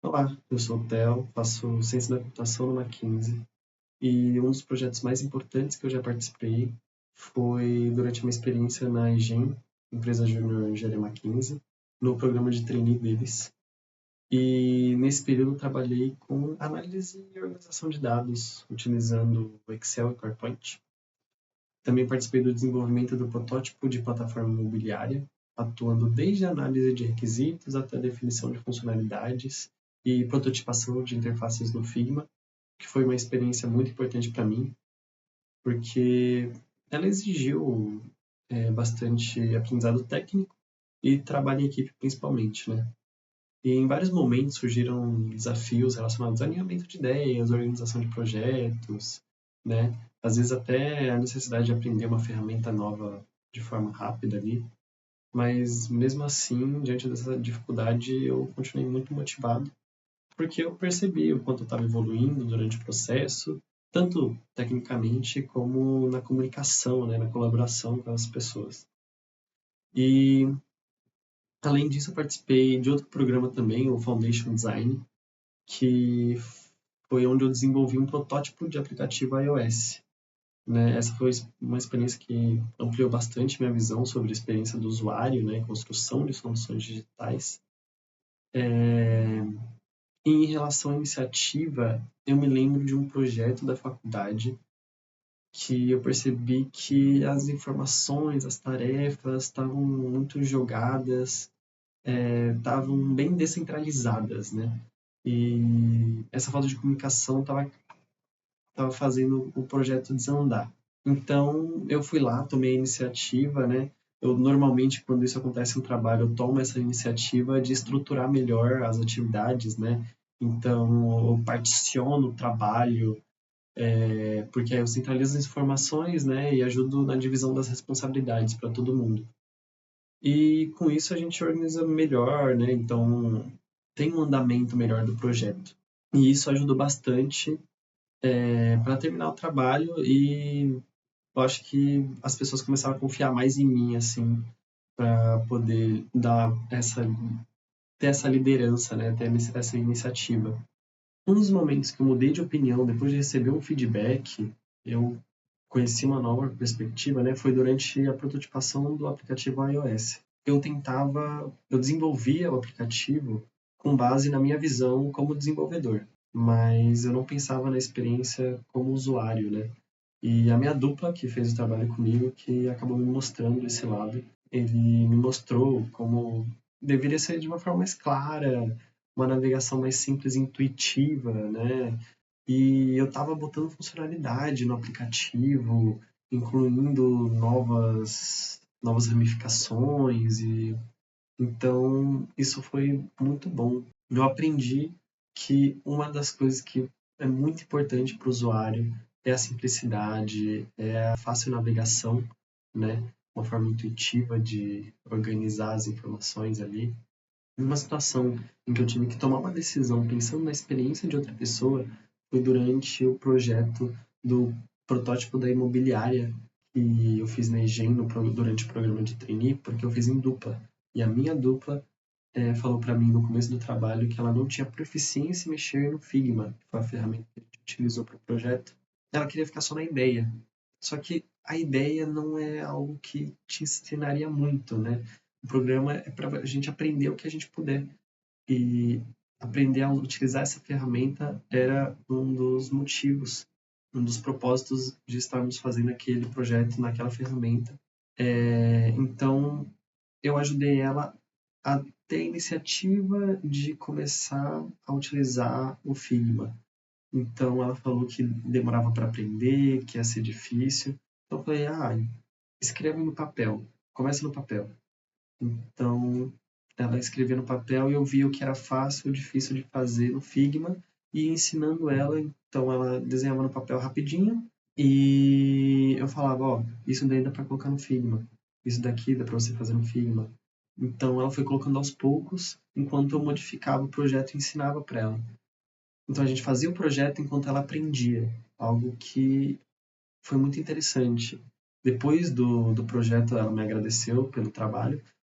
Olá, eu sou o Theo, faço ciência da computação no Mackenzie e um dos projetos mais importantes que eu já participei foi durante uma experiência na EGEM, Empresa Júnior Engenharia Mackenzie, no programa de trainee deles. E nesse período eu trabalhei com análise e organização de dados, utilizando o Excel e PowerPoint. Também participei do desenvolvimento do protótipo de plataforma imobiliária, atuando desde a análise de requisitos até a definição de funcionalidades e prototipação de interfaces no Figma, que foi uma experiência muito importante para mim, porque ela exigiu bastante aprendizado técnico e trabalho em equipe principalmente, né? E em vários momentos surgiram desafios relacionados a alinhamento de ideias, organização de projetos, né? Às vezes até a necessidade de aprender uma ferramenta nova de forma rápida ali. Mas mesmo assim, diante dessa dificuldade, eu continuei muito motivado, porque eu percebi o quanto eu estava evoluindo durante o processo, tanto tecnicamente como na comunicação, né? Na colaboração com as pessoas. E além disso, eu participei de outro programa também, o Foundation Design, que foi onde eu desenvolvi um protótipo de aplicativo iOS. Né? Essa foi uma experiência que ampliou bastante minha visão sobre a experiência do usuário, né? Construção de soluções digitais. E em relação à iniciativa, eu me lembro de um projeto da faculdade que eu percebi que as informações, as tarefas estavam muito jogadas, estavam bem descentralizadas, né? E essa falta de comunicação estava fazendo o projeto desandar. Então, eu fui lá, tomei a iniciativa, né? Eu normalmente, quando isso acontece no trabalho, eu tomo essa iniciativa de estruturar melhor as atividades, né? Então, eu particiono o trabalho, porque aí eu centralizo as informações, né? E ajudo na divisão das responsabilidades para todo mundo. E com isso a gente organiza melhor, né? Então, tem um andamento melhor do projeto. E isso ajudou bastante para terminar o trabalho e eu acho que as pessoas começaram a confiar mais em mim, assim, para poder ter essa liderança, né, ter essa iniciativa. Um dos momentos que eu mudei de opinião depois de receber um feedback, eu conheci uma nova perspectiva, né, foi durante a prototipação do aplicativo iOS. Eu desenvolvia o aplicativo com base na minha visão como desenvolvedor, mas eu não pensava na experiência como usuário, né? E a minha dupla, que fez o trabalho comigo, que acabou me mostrando esse lado, ele me mostrou como deveria ser de uma forma mais clara, uma navegação mais simples e intuitiva, né? E eu estava botando funcionalidade no aplicativo, incluindo novas ramificações e então isso foi muito bom. Eu aprendi que uma das coisas que é muito importante para o usuário é a simplicidade, é a fácil navegação, né? Uma forma intuitiva de organizar as informações ali. Uma situação em que eu tive que tomar uma decisão pensando na experiência de outra pessoa foi durante o projeto do protótipo da imobiliária que eu fiz na EGEM durante o programa de trainee, porque eu fiz em dupla. E a minha dupla falou para mim no começo do trabalho que ela não tinha proficiência em mexer no Figma, que foi a ferramenta que a gente utilizou para o projeto. Ela queria ficar só na ideia. Só que a ideia não é algo que te ensinaria muito, né? O programa é para a gente aprender o que a gente puder. E aprender a utilizar essa ferramenta era um dos motivos, um dos propósitos de estarmos fazendo aquele projeto naquela ferramenta. Então, eu ajudei ela a ter a iniciativa de começar a utilizar o Figma. Então, ela falou que demorava para aprender, que ia ser difícil. Então, eu falei, escreve no papel, começa no papel. Então, ela escrevia no papel e eu via o que era fácil ou difícil de fazer no Figma e ensinando ela. Então, ela desenhava no papel rapidinho e eu falava, isso daí dá para colocar no Figma. Isso daqui dá para você fazer no Figma. Então, ela foi colocando aos poucos, enquanto eu modificava o projeto e ensinava para ela. Então, a gente fazia o projeto enquanto ela aprendia, algo que foi muito interessante. Depois do projeto, ela me agradeceu pelo trabalho,